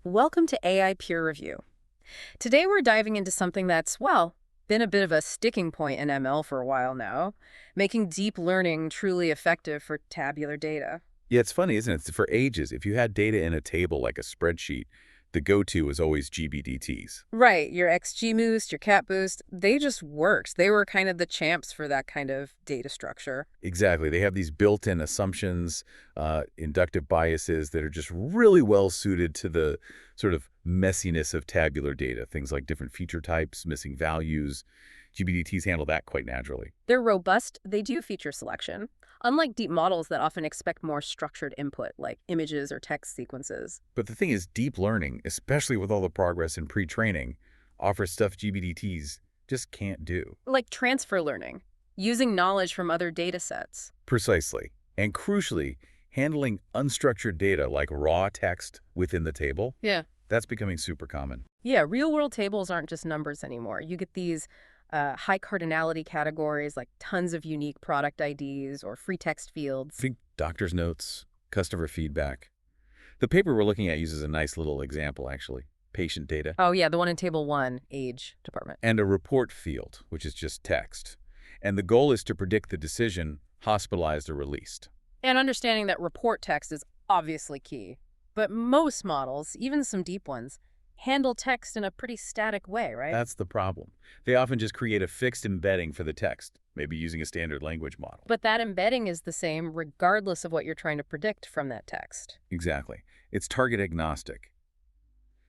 Welcome to AI Peer Review. Today we're diving into something that's, well, been a bit of a sticking point in ML for a while now, making deep learning truly effective for tabular data. Yeah, it's funny, isn't it? For ages, if you had data in a table like a spreadsheet, the go-to was always GBDTs. Right, your XGBoost, your CatBoost, they just worked. They were kind of the champs for that kind of data structure. Exactly. They have these built-in assumptions, inductive biases that are just really well suited to the sort of messiness of tabular data. Things like different feature types, missing values. GBDTs handle that quite naturally. They're robust, they do feature selection, unlike deep models that often expect more structured input, like images or text sequences. But the thing is, deep learning, especially with all the progress in pre-training, offers stuff GBDTs just can't do. Like transfer learning, using knowledge from other data sets. Precisely. And crucially, handling unstructured data like raw text within the table, Yeah. that's becoming super common. Yeah, real-world tables aren't just numbers anymore. You get these high cardinality categories like tons of unique product IDs or free text fields. Think doctor's notes, customer feedback. The paper we're looking at uses a nice little example, actually. Patient data. Oh yeah, the one in table 1, age department. And a report field, which is just text. And the goal is to predict the decision, hospitalized or released. And understanding that report text is obviously key. But most models, even some deep ones, handle text in a pretty static way, right? That's the problem. They often just create a fixed embedding for the text, maybe using a standard language model. But that embedding is the same regardless of what you're trying to predict from that text. Exactly. It's target agnostic.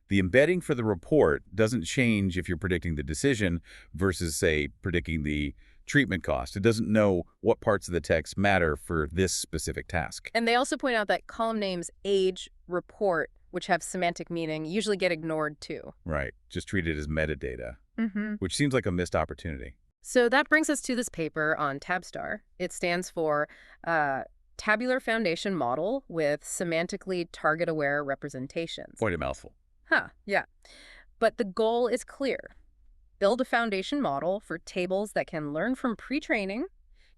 The embedding for the report doesn't change if you're predicting the decision versus, say, predicting the treatment cost. It doesn't know what parts of the text matter for this specific task. And they also point out that column names age, report, which have semantic meaning, usually get ignored too. Right. Just treat it as metadata, Mm-hmm. which seems like a missed opportunity. So that brings us to this paper on TabSTAR. It stands for Tabular Foundation Model with Semantically Target-Aware Representations. Quite a mouthful. Huh, yeah. But the goal is clear. Build a foundation model for tables that can learn from pre-training,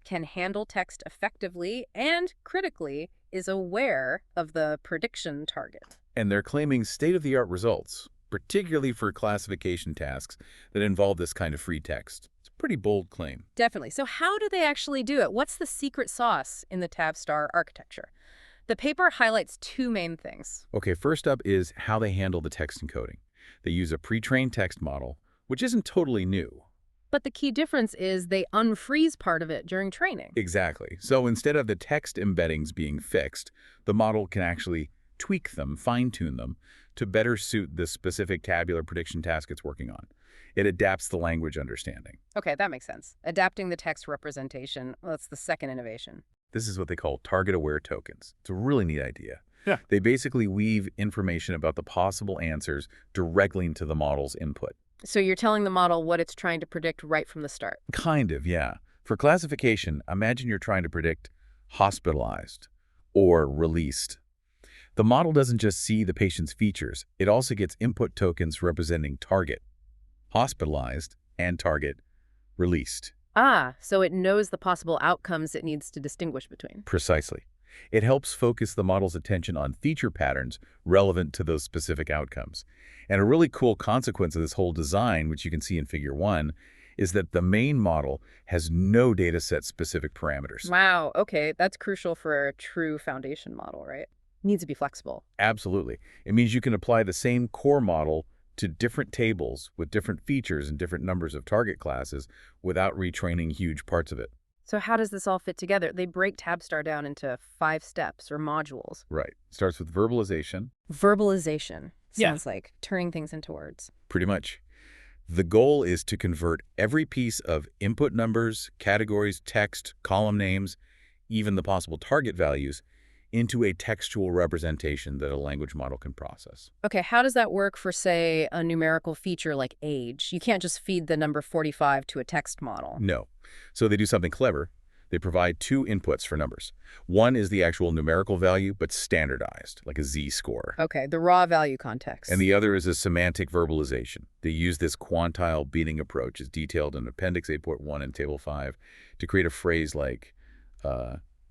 can handle text effectively, and, critically, is aware of the prediction target. And they're claiming state-of-the-art results, particularly for classification tasks that involve this kind of free text. It's a pretty bold claim. Definitely. So how do they actually do it? What's the secret sauce in the TabSTAR architecture? The paper highlights two main things. Okay, first up is how they handle the text encoding. They use a pre-trained text model, which isn't totally new. But the key difference is they unfreeze part of it during training. Exactly. So instead of the text embeddings being fixed, the model can actually tweak them, fine-tune them, to better suit the specific tabular prediction task it's working on. It adapts the language understanding. Okay, that makes sense. Adapting the text representation, well, that's the second innovation. This is what they call target-aware tokens. It's a really neat idea. Yeah. They basically weave information about the possible answers directly into the model's input. So you're telling the model what it's trying to predict right from the start. Kind of, yeah. For classification, imagine you're trying to predict hospitalized or released. The model doesn't just see the patient's features. It also gets input tokens representing target, hospitalized, and target, released. Ah, so it knows the possible outcomes it needs to distinguish between. Precisely. It helps focus the model's attention on feature patterns relevant to those specific outcomes. And a really cool consequence of this whole design, which you can see in Figure 1, is that the main model has no dataset-specific parameters. Wow, okay, that's crucial for a true foundation model, right? Needs to be flexible. Absolutely. It means you can apply the same core model to different tables with different features and different numbers of target classes without retraining huge parts of it. So how does this all fit together? They break TabSTAR down into 5 steps or modules. Right. Starts with verbalization. Verbalization. Yeah. Sounds like turning things into words. Pretty much. The goal is to convert every piece of input numbers, categories, text, column names, even the possible target values, into a textual representation that a language model can process. Okay, how does that work for, say, a numerical feature like age? You can't just feed the number 45 to a text model. No. So they do something clever. They provide two inputs for numbers. One is the actual numerical value, but standardized, like a z-score. Okay, the raw value context. And the other is a semantic verbalization. They use this quantile beating approach, as detailed in Appendix 8.1 and Table 5, to create a phrase like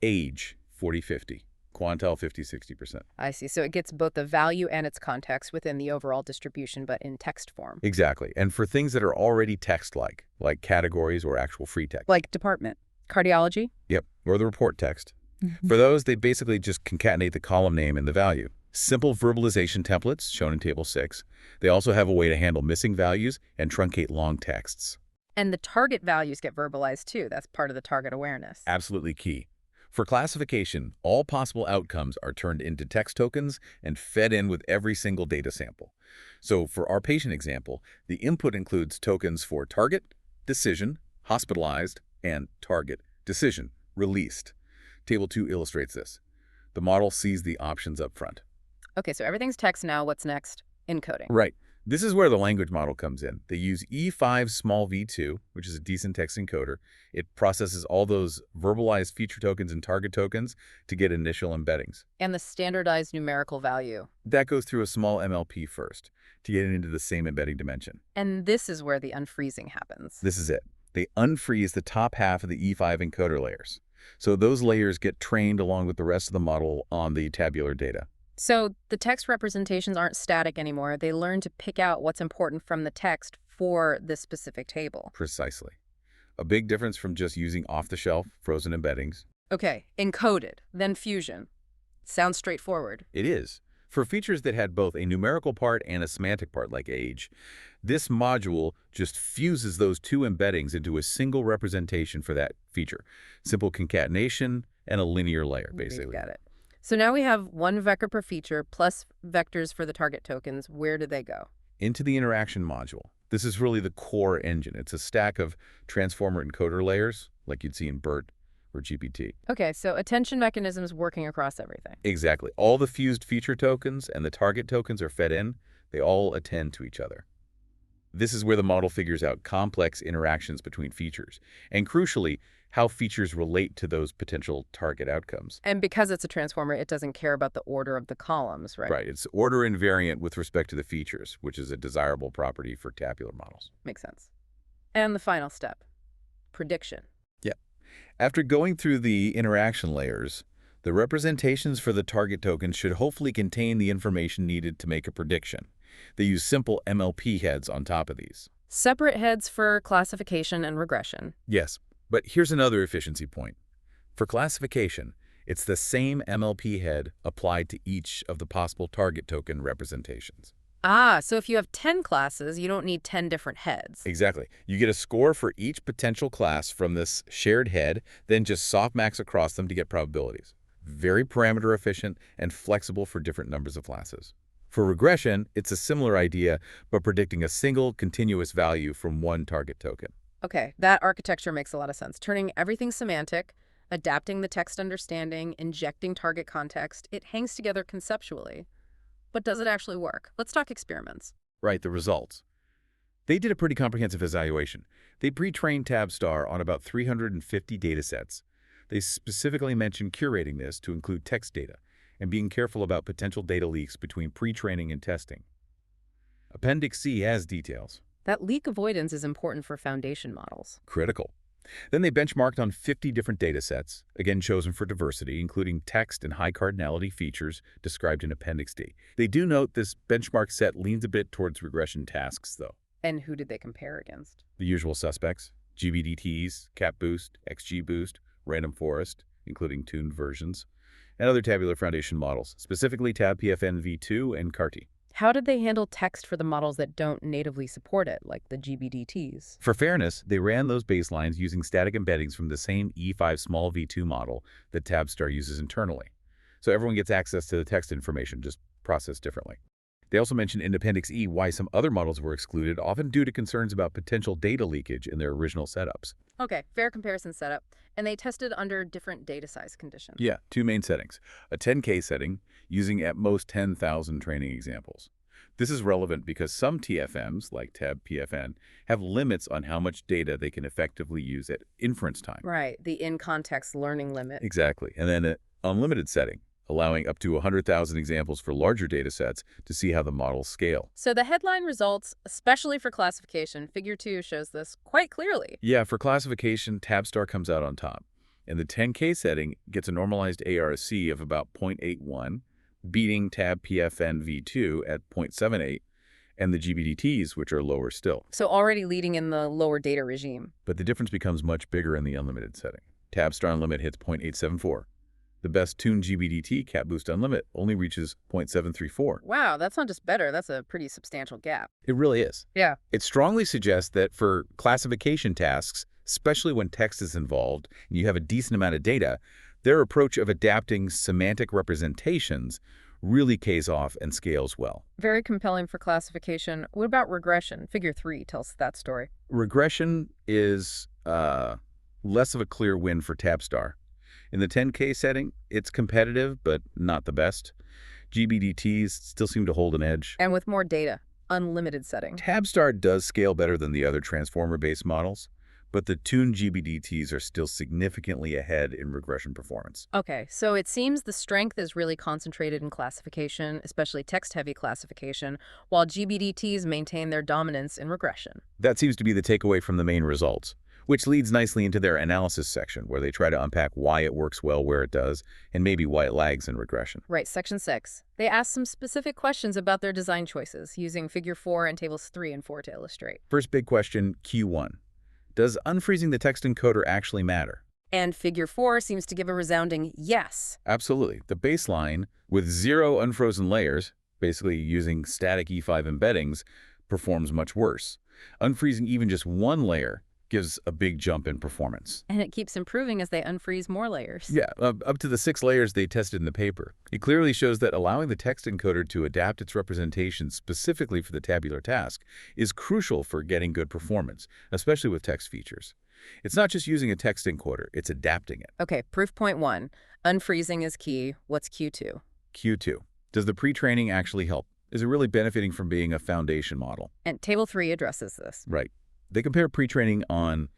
age 4050. Quantile 50–60%. I see. So it gets both the value and its context within the overall distribution, but in text form. Exactly. And for things that are already text-like, like categories or actual free text. Like department, cardiology? Yep, or the report text. Mhm. For those, they basically just concatenate the column name and the value. Simple verbalization templates, shown in Table 6. They also have a way to handle missing values and truncate long texts. And the target values get verbalized too. That's part of the target awareness. Absolutely key. For classification, all possible outcomes are turned into text tokens and fed in with every single data sample. So for our patient example, the input includes tokens for target, decision, hospitalized, and target, decision, released. Table 2 illustrates this. The model sees the options up front. Okay, so everything's text now. What's next? Encoding. Right. This is where the language model comes in. They use E5 small v2, which is a decent text encoder. It processes all those verbalized feature tokens and target tokens to get initial embeddings. And the standardized numerical value. That goes through a small MLP first to get it into the same embedding dimension. And this is where the unfreezing happens. This is it. They unfreeze the top half of the E5 encoder layers. So those layers get trained along with the rest of the model on the tabular data. So the text representations aren't static anymore. They learn to pick out what's important from the text for this specific table. Precisely. A big difference from just using off-the-shelf frozen embeddings. Okay, encoded, then fusion. Sounds straightforward. It is. For features that had both a numerical part and a semantic part like age, this module just fuses those two embeddings into a single representation for that feature. Simple concatenation and a linear layer, basically. Got it. So now we have one vector per feature plus vectors for the target tokens. Where do they go? Into the interaction module. This is really the core engine. It's a stack of transformer encoder layers, like you'd see in BERT or GPT. Okay, so attention mechanisms working across everything. Exactly. All the fused feature tokens and the target tokens are fed in. They all attend to each other. This is where the model figures out complex interactions between features, and crucially, how features relate to those potential target outcomes. And because it's a transformer, it doesn't care about the order of the columns, right? Right. It's order invariant with respect to the features, which is a desirable property for tabular models. Makes sense. And the final step, prediction. Yeah. After going through the interaction layers, the representations for the target tokens should hopefully contain the information needed to make a prediction. They use simple MLP heads on top of these. Separate heads for classification and regression. Yes, but here's another efficiency point. For classification, it's the same MLP head applied to each of the possible target token representations. Ah, so if you have 10 classes, you don't need 10 different heads. Exactly. You get a score for each potential class from this shared head, then just softmax across them to get probabilities. Very parameter efficient and flexible for different numbers of classes. For regression, it's a similar idea, but predicting a single continuous value from one target token. Okay, that architecture makes a lot of sense. Turning everything semantic, adapting the text understanding, injecting target context, it hangs together conceptually. But does it actually work? Let's talk experiments. Right, the results. They did a pretty comprehensive evaluation. They pre-trained TabSTAR on about 350 datasets. They specifically mentioned curating this to include text data and being careful about potential data leaks between pre-training and testing. Appendix C has details. That leak avoidance is important for foundation models. Critical. Then they benchmarked on 50 different datasets, again chosen for diversity, including text and high cardinality features described in Appendix D. They do note this benchmark set leans a bit towards regression tasks, though. And who did they compare against? The usual suspects: GBDTs, CapBoost, XGBoost, Random Forest, including tuned versions, and other tabular foundation models, specifically TabPFN v2 and CARTI. How did they handle text for the models that don't natively support it, like the GBDTs? For fairness, they ran those baselines using static embeddings from the same E5 small v2 model that TabSTAR uses internally. So everyone gets access to the text information, just processed differently. They also mentioned in Appendix E why some other models were excluded, often due to concerns about potential data leakage in their original setups. Okay, fair comparison setup. And they tested under different data size conditions. Yeah, two main settings. A 10K setting, using at most 10,000 training examples. This is relevant because some TFMs, like TabPFN, have limits on how much data they can effectively use at inference time. Right, the in-context learning limit. Exactly. And then an unlimited setting, allowing up to 100,000 examples for larger data sets to see how the models scale. So the headline results, especially for classification, Figure 2 shows this quite clearly. Yeah, for classification, TabSTAR comes out on top. And the 10K setting gets a normalized ARC of about 0.81, beating TabPFN v2 at 0.78, and the GBDTs, which are lower still. So already leading in the lower data regime. But the difference becomes much bigger in the unlimited setting. TabSTAR Unlimited hits 0.874. The best tuned GBDT Cat Boost Unlimited only reaches 0.734. Wow, that's not just better, that's a pretty substantial gap. It really is. Yeah. It strongly suggests that for classification tasks, especially when text is involved and you have a decent amount of data, their approach of adapting semantic representations really pays off and scales well. Very compelling for classification. What about regression? Figure 3 tells that story. Regression is less of a clear win for TabSTAR. In the 10K setting, it's competitive, but not the best. GBDTs still seem to hold an edge. And with more data, unlimited setting. TabSTAR does scale better than the other transformer-based models, but the tuned GBDTs are still significantly ahead in regression performance. Okay, so it seems the strength is really concentrated in classification, especially text-heavy classification, while GBDTs maintain their dominance in regression. That seems to be the takeaway from the main results, which leads nicely into their analysis section, where they try to unpack why it works well where it does, and maybe why it lags in regression. Right, section 6. They ask some specific questions about their design choices, using figure 4 and tables 3 and 4 to illustrate. First big question, Q1. Does unfreezing the text encoder actually matter? And figure 4 seems to give a resounding yes. Absolutely. The baseline, with 0 unfrozen layers, basically using static E5 embeddings, performs much worse. Unfreezing even just one layer gives a big jump in performance. And it keeps improving as they unfreeze more layers. Yeah, up to the 6 layers they tested in the paper. It clearly shows that allowing the text encoder to adapt its representation specifically for the tabular task is crucial for getting good performance, especially with text features. It's not just using a text encoder, it's adapting it. Okay, proof point 1. Unfreezing is key. What's Q2? Q2. Does the pre-training actually help? Is it really benefiting from being a foundation model? And table 3 addresses this. Right. They compare pre-training on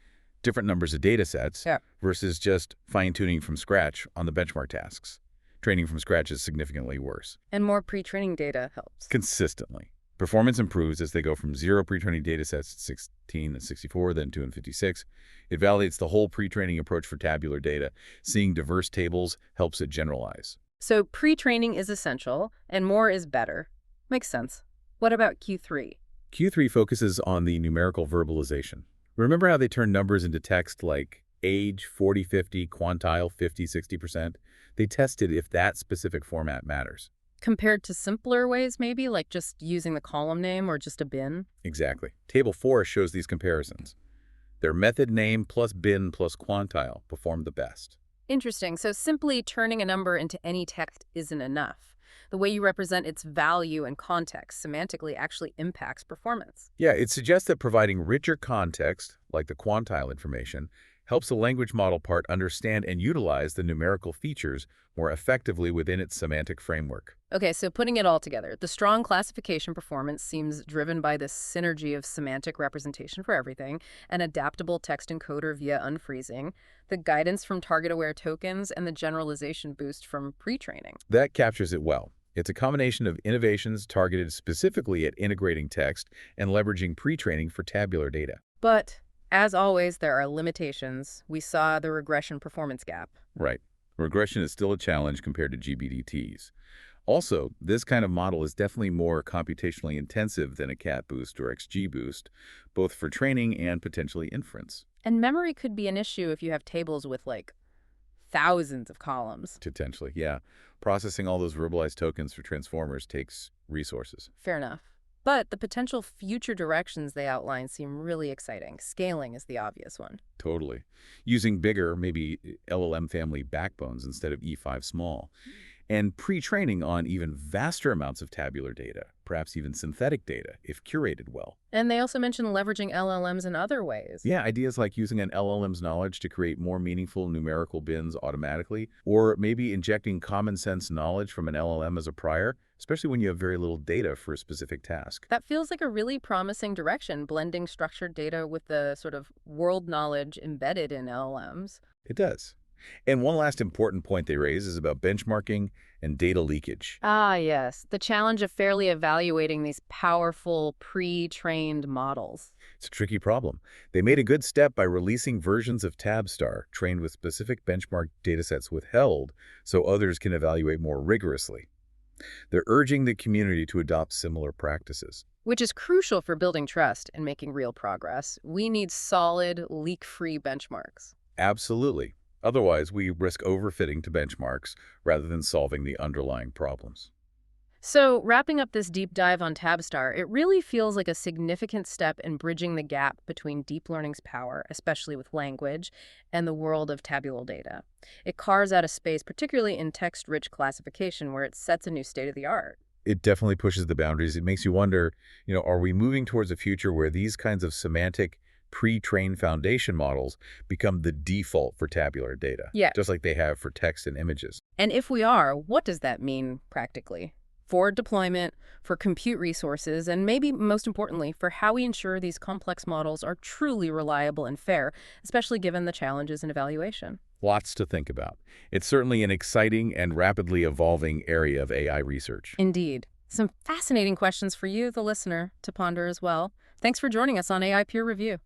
different numbers of data sets versus just fine-tuning from scratch on the benchmark tasks. Training from scratch is significantly worse. And more pre-training data helps. Consistently. Performance improves as they go from 0 pre-training data sets to 16 and 64, then 2 and 56. It validates the whole pre-training approach for tabular data. Seeing diverse tables helps it generalize. So pre-training is essential, and more is better. Makes sense. What about Q3? Q3 focuses on the numerical verbalization. Remember how they turn numbers into text like age, 40, 50, quantile, 50, 60%? They tested if that specific format matters. Compared to simpler ways, maybe, like just using the column name or just a bin? Exactly. Table 4 shows these comparisons. Their method name plus bin plus quantile performed the best. Interesting. So simply turning a number into any text isn't enough. The way you represent its value and context semantically actually impacts performance. Yeah, it suggests that providing richer context, like the quantile information, helps the language model part understand and utilize the numerical features more effectively within its semantic framework. Okay, so putting it all together, the strong classification performance seems driven by this synergy of semantic representation for everything, an adaptable text encoder via unfreezing, the guidance from target-aware tokens, and the generalization boost from pre-training. That captures it well. It's a combination of innovations targeted specifically at integrating text and leveraging pre-training for tabular data. But, as always, there are limitations. We saw the regression performance gap. Right. Regression is still a challenge compared to GBDTs. Also, this kind of model is definitely more computationally intensive than a Cat Boost or XGBoost, both for training and potentially inference. And memory could be an issue if you have tables with, like, thousands of columns. Potentially, yeah. Processing all those verbalized tokens for transformers takes resources. Fair enough. But the potential future directions they outline seem really exciting. Scaling is the obvious one. Totally. Using bigger, maybe LLM family backbones instead of E5 small. And pre-training on even vaster amounts of tabular data, perhaps even synthetic data, if curated well. And they also mention leveraging LLMs in other ways. Yeah, ideas like using an LLM's knowledge to create more meaningful numerical bins automatically, or maybe injecting common sense knowledge from an LLM as a prior, especially when you have very little data for a specific task. That feels like a really promising direction, blending structured data with the sort of world knowledge embedded in LLMs. It does. And one last important point they raise is about benchmarking and data leakage. Ah, yes, the challenge of fairly evaluating these powerful pre-trained models. It's a tricky problem. They made a good step by releasing versions of TabSTAR trained with specific benchmark datasets withheld so others can evaluate more rigorously. They're urging the community to adopt similar practices. Which is crucial for building trust and making real progress. We need solid, leak-free benchmarks. Absolutely. Otherwise, we risk overfitting to benchmarks rather than solving the underlying problems. So, wrapping up this deep dive on TabSTAR, it really feels like a significant step in bridging the gap between deep learning's power, especially with language, and the world of tabular data. It carves out a space, particularly in text-rich classification, where it sets a new state of the art. It definitely pushes the boundaries. It makes you wonder, are we moving towards a future where these kinds of semantic pre-trained foundation models become the default for tabular data, Yeah. just like they have for text and images? And if we are, what does that mean practically? For deployment, for compute resources, and maybe most importantly, for how we ensure these complex models are truly reliable and fair, especially given the challenges in evaluation. Lots to think about. It's certainly an exciting and rapidly evolving area of AI research. Indeed. Some fascinating questions for you, the listener, to ponder as well. Thanks for joining us on AI Peer Review.